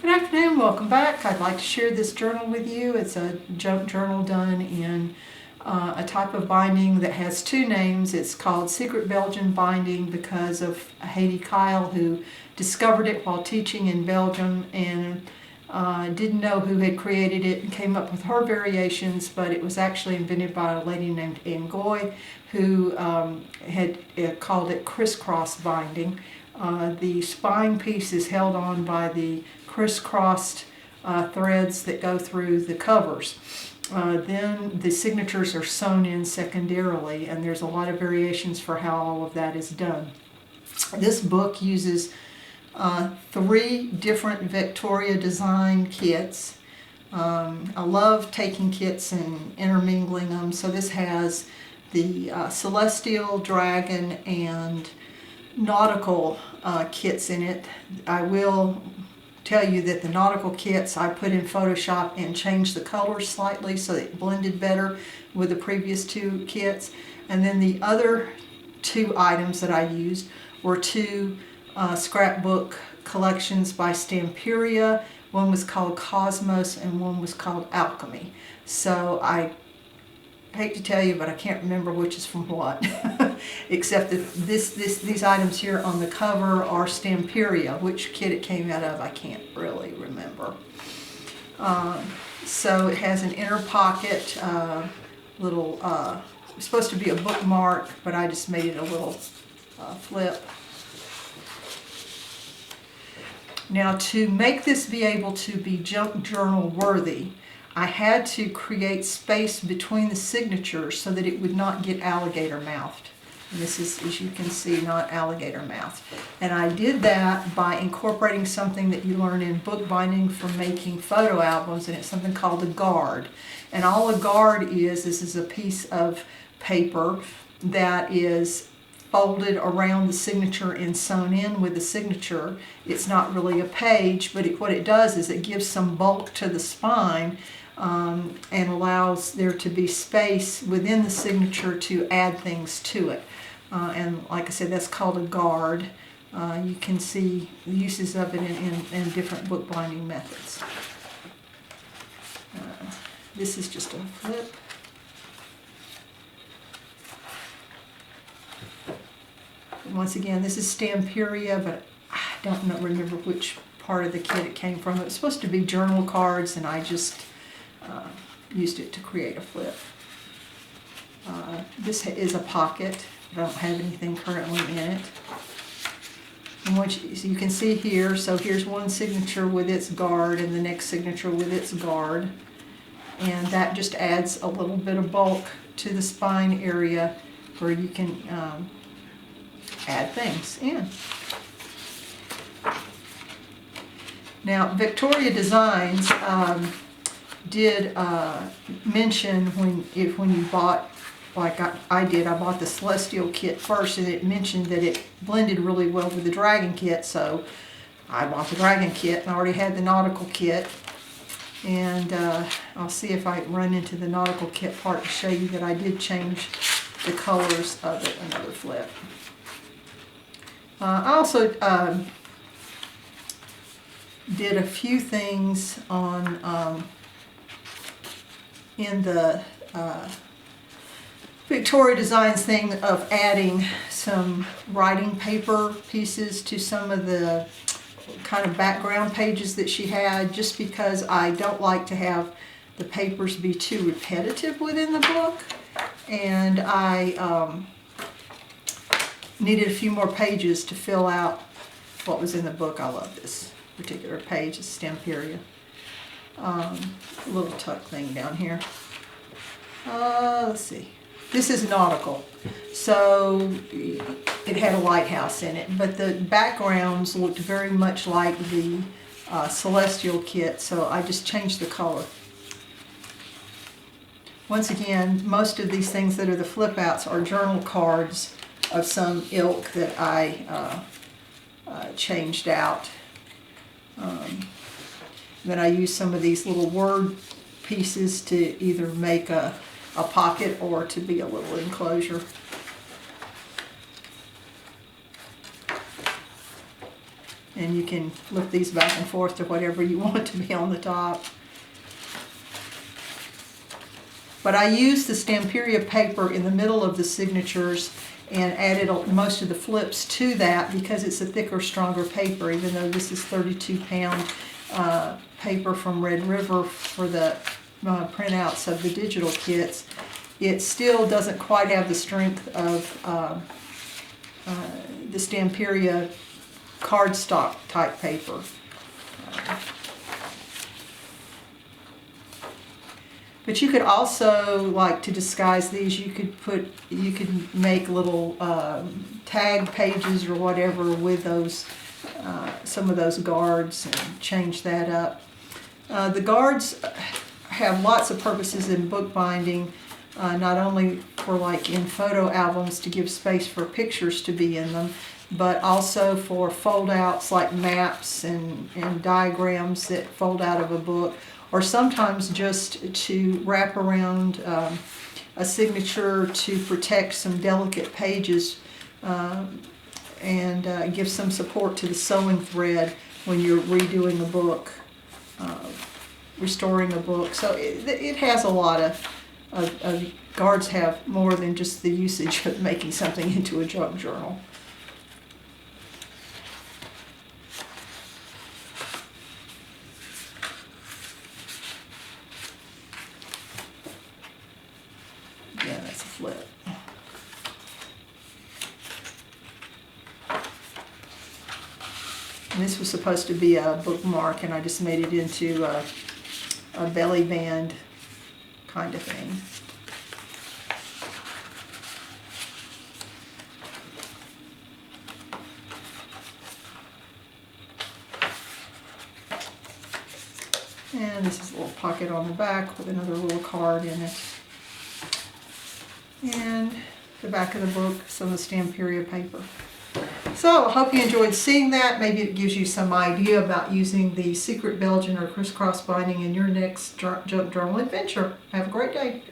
Good afternoon, welcome back. I'd like to share this journal with you. It's a junk journal done in a type of binding that has two names. It's called Secret Belgian binding because of Haiti Kyle, who discovered it while teaching in Belgium and didn't know who had created it and came up with her variations, but it was actually invented by a lady named Ngoy who had called it Criss Cross Binding. The spine piece is held on by the crisscrossed threads that go through the covers. Then the signatures are sewn in secondarily, and there's a lot of variations for how all of that is done. This book uses 3 different Victoria design kits. I love taking kits and intermingling them. So this has the Celestial, Dragon, and Nautical kits in it. I will tell you that the nautical kits I put in Photoshop and changed the colors slightly so it blended better with the previous 2 kits. And then the other 2 items that I used were 2 scrapbook collections by Stamperia. One was called Cosmos and one was called Alchemy. So I hate to tell you, but I can't remember which is from what, except that these items here on the cover are Stamperia. Which kit it came out of, I can't really remember. So it has an inner pocket, little, it's supposed to be a bookmark, but I just made it a little flip. Now, to make this be able to be junk journal worthy, I had to create space between the signatures so that it would not get alligator mouthed. And this is, as you can see, not alligator mouthed. And I did that by incorporating something that you learn in bookbinding from making photo albums, and it's something called a guard. And all a guard is, this is a piece of paper that is folded around the signature and sewn in with the signature. It's not really a page, but what it does is it gives some bulk to the spine and allows there to be space within the signature to add things to it. And like I said, that's called a guard. You can see the uses of it in different bookbinding methods. This is just a flip. Once again, this is Stamperia, but I don't remember which part of the kit it came from. It was supposed to be journal cards, and I just used it to create a flip. This is a pocket. I don't have anything currently in it. And so you can see here, so here's one signature with its guard and the next signature with its guard. And that just adds a little bit of bulk to the spine area where you can add things in. Now, Victoria Designs did mention when you bought, like I did, I bought the Celestial kit first, and it mentioned that it blended really well with the Dragon kit, so I bought the Dragon kit, and I already had the Nautical kit. And I'll see if I run into the Nautical kit part to show you that I did change the colors of it. Another flip. I also did a few things on in the Victoria Designs thing of adding some writing paper pieces to some of the kind of background pages that she had, just because I don't like to have the papers be too repetitive within the book, and I needed a few more pages to fill out what was in the book. I love this particular page. It's Stamperia. Little tuck thing down here. Let's see. This is nautical, so it had a lighthouse in it, but the backgrounds looked very much like the Celestial kit, so I just changed the color. Once again, most of these things that are the flip outs are journal cards of some ilk that I changed out. Then I used some of these little word pieces to either make a pocket or to be a little enclosure. and you can flip these back and forth to whatever you want to be on the top. But I used the Stamperia paper in the middle of the signatures and added most of the flips to that because it's a thicker, stronger paper, even though this is 32-pound paper from Red River for the printouts of the digital kits. It still doesn't quite have the strength of the Stamperia cardstock type paper. But you could also, like, to disguise these, you could make little tag pages or whatever with those some of those guards and change that up. The guards have lots of purposes in bookbinding, not only for like in photo albums to give space for pictures to be in them, but also for fold outs like maps and diagrams that fold out of a book, or sometimes just to wrap around a signature to protect some delicate pages and give some support to the sewing thread when you're redoing a book, restoring a book. So it has a lot of guards have more than just the usage of making something into a junk journal. Yeah, that's a flip. And this was supposed to be a bookmark, and I just made it into a belly band kind of thing. And this is a little pocket on the back with another little card in it. And the back of the book, some of the Stamperia paper. So I hope you enjoyed seeing that. Maybe it gives you some idea about using the Secret Belgian or Criss Cross Binding in your next junk journal adventure. Have a great day.